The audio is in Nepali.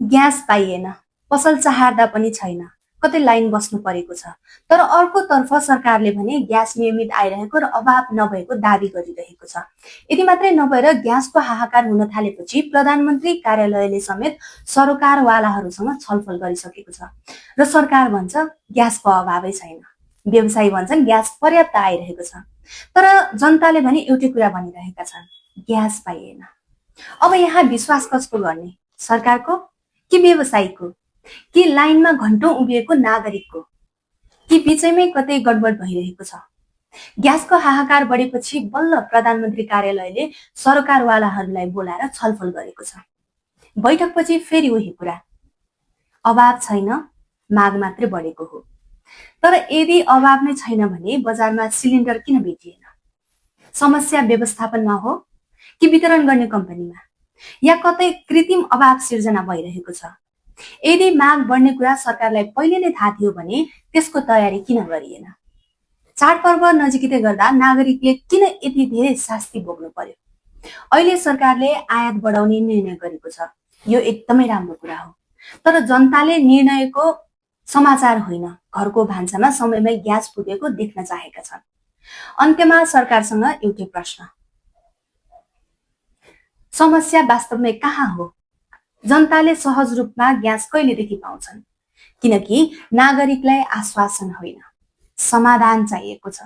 ग्यास पाइएन, पसल चाहर्दा पनि छैन, कतै लाइन बस्नु परेको छ। तर अर्कोतर्फ सरकारले भने ग्यास नियमित आइरहेको र अभाव नभएको दावी गरिरहेको छ। यति मात्रै नभएर ग्यासको हाहाकार हुन थालेपछि प्रधानमन्त्री कार्यालयले समेत सरकारवालाहरूसँग छलफल गरिसकेको छ र सरकार भन्छ ग्यासको अभावै छैन, व्यवसायी भन्छन् ग्यास पर्याप्त आइरहेको छ। तर जनताले भने एउटै कुरा भनिरहेका छन्, ग्यास पाइएन। अब यहाँ विश्वास कसको गर्ने, सरकारको कि व्यवसायीको, कि लाइनमा घण्टौं उभिएको नागरिकको, कि बीचैमै कतै गडबड भइरहेको छ? ग्यासको हाहाकार बढेपछि बल्ल प्रधानमन्त्री कार्यालयले सरकारवालाहरूलाई बोलाएर छलफल गरेको छ। बैठकपछि फेरि उही कुरा, अभाव छैन, माग मात्रै बढेको हो। तर यदि अभाव नै छैन भने बजारमा सिलिन्डर किन बेचिएन? समस्या व्यवस्थापनमा हो कि वितरण गर्ने कम्पनीमा, या कतै कृत्रिम अभाव सिर्जना भइरहेको छ? यदि माग बढ्ने कुरा सरकारलाई पहिले नै थाहा थियो भने त्यसको तयारी किन गरिएन? चाडपर्व नजिकै गर्दा नागरिकले किन यति धेरै शास्ति भोग्नु पर्यो? अहिले सरकारले आयात बढाउने निर्णय गरेको छ, यो एकदमै राम्रो कुरा हो। तर जनताले निर्णयको समाचार होइन, घरको भान्सामा समयमै ग्यास पुगेको देख्न चाहेका छन्। अन्त्यमा सरकारसँग एउटै प्रश्न, समस्या वास्तवमै कहाँ हो? जनताले सहज रूपमा ग्यास कहिलेदेखि पाउँछन्? किनकि नागरिकलाई आश्वासन होइन, समाधान चाहिएको छ।